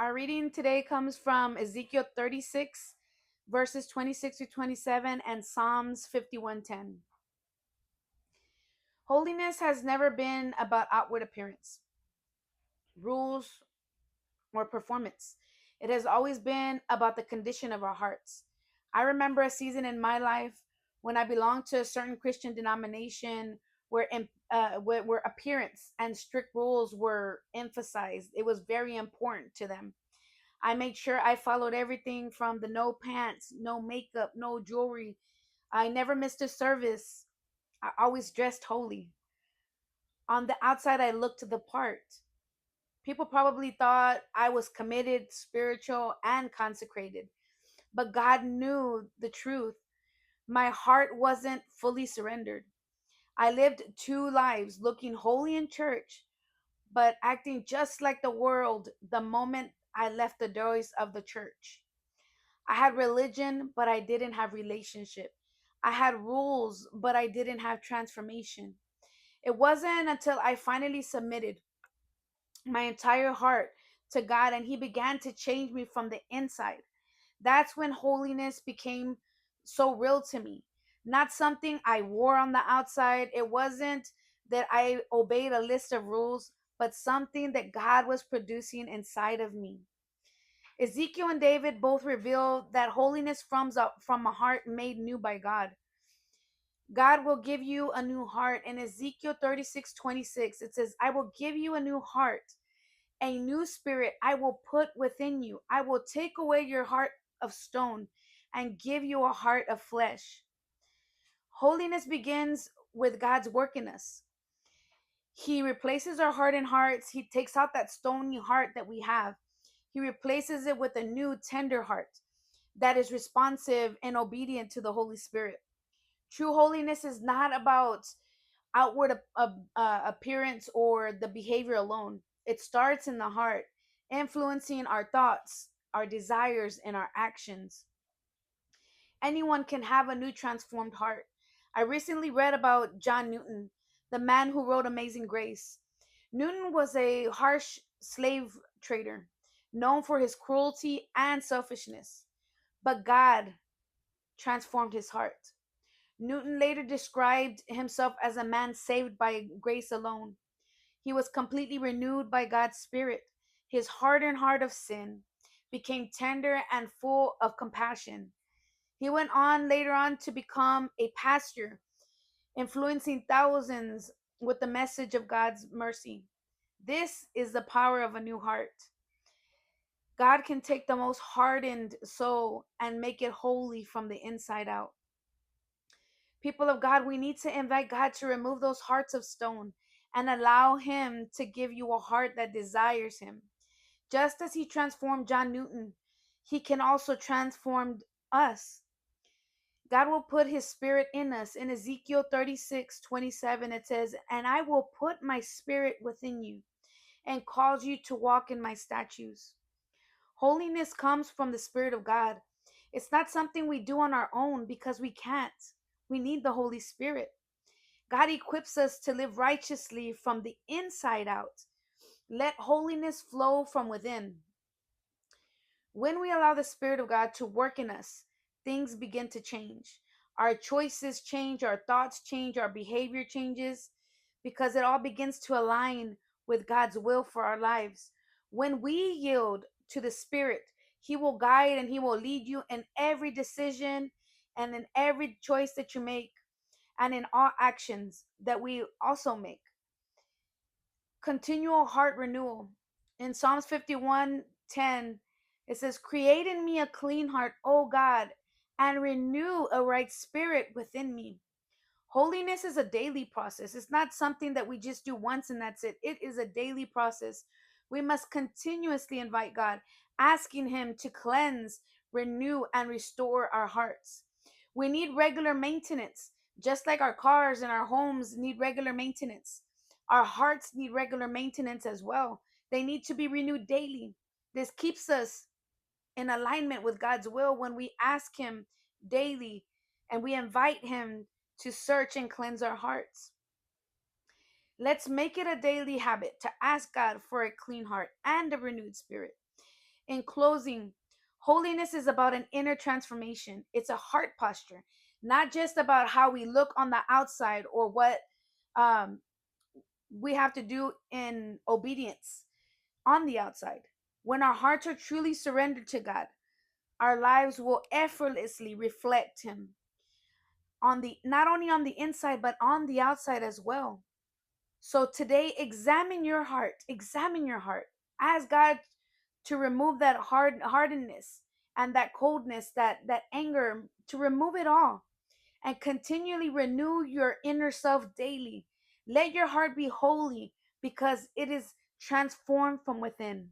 Our reading today comes from Ezekiel 36, verses 26 to 27, and Psalms 51:10. Holiness has never been about outward appearance, rules, or performance. It has always been about the condition of our hearts. I remember a season in my life when I belonged to a certain Christian denomination where appearance and strict rules were emphasized. It was very important to them. I made sure I followed everything from the no pants, no makeup, no jewelry. I never missed a service. I always dressed holy. On the outside, I looked the part. People probably thought I was committed, spiritual, and consecrated. But God knew the truth. My heart wasn't fully surrendered. I lived two lives, looking holy in church, but acting just like the world the moment I left the doors of the church. I had religion, but I didn't have relationship. I had rules, but I didn't have transformation. It wasn't until I finally submitted my entire heart to God and He began to change me from the inside. That's when holiness became so real to me. Not something I wore on the outside. It wasn't that I obeyed a list of rules, but something that God was producing inside of me. Ezekiel and David both reveal that holiness from a heart made new by God. God will give you a new heart. In Ezekiel 36:26, it says, I will give you a new heart, a new spirit I will put within you. I will take away your heart of stone and give you a heart of flesh. Holiness begins with God's work in us. He replaces our hardened hearts. He takes out that stony heart that we have. He replaces it with a new tender heart that is responsive and obedient to the Holy Spirit. True holiness is not about outward appearance or the behavior alone. It starts in the heart, influencing our thoughts, our desires, and our actions. Anyone can have a new transformed heart. I recently read about John Newton, the man who wrote Amazing Grace. Newton was a harsh slave trader, known for his cruelty and selfishness. But God transformed his heart. Newton later described himself as a man saved by grace alone. He was completely renewed by God's Spirit. His hardened heart of sin became tender and full of compassion. He went on later on to become a pastor, influencing thousands with the message of God's mercy. This is the power of a new heart. God can take the most hardened soul and make it holy from the inside out. People of God, we need to invite God to remove those hearts of stone and allow Him to give you a heart that desires Him. Just as He transformed John Newton, He can also transform us. God will put His Spirit in us. In Ezekiel 36:27, it says, And I will put my Spirit within you and cause you to walk in my statutes. Holiness comes from the Spirit of God. It's not something we do on our own because we can't. We need the Holy Spirit. God equips us to live righteously from the inside out. Let holiness flow from within. When we allow the Spirit of God to work in us, things begin to change. Our choices change, our thoughts change, our behavior changes, because it all begins to align with God's will for our lives. When we yield to the Spirit, He will guide and He will lead you in every decision and in every choice that you make and in all actions that we also make. Continual heart renewal. In Psalms 51:10, it says, Create in me a clean heart, O God, and renew a right spirit within me. Holiness is a daily process. It's not something that we just do once and that's it. It is a daily process. We must continuously invite God, asking Him to cleanse, renew, and restore our hearts. We need regular maintenance, just like our cars and our homes need regular maintenance. Our hearts need regular maintenance as well. They need to be renewed daily. This keeps us in alignment with God's will when we ask Him daily and we invite Him to search and cleanse our hearts. Let's make it a daily habit to ask God for a clean heart and a renewed spirit. In closing, holiness is about an inner transformation. It's a heart posture, not just about how we look on the outside or what um, we have to do in obedience on the outside. When our hearts are truly surrendered to God, our lives will effortlessly reflect Him on the not only on the inside but on the outside as well. So today, examine your heart. Ask God to remove that hardness and that coldness, that anger, to remove it all and continually renew your inner self daily. Let your heart be holy because it is transformed from within.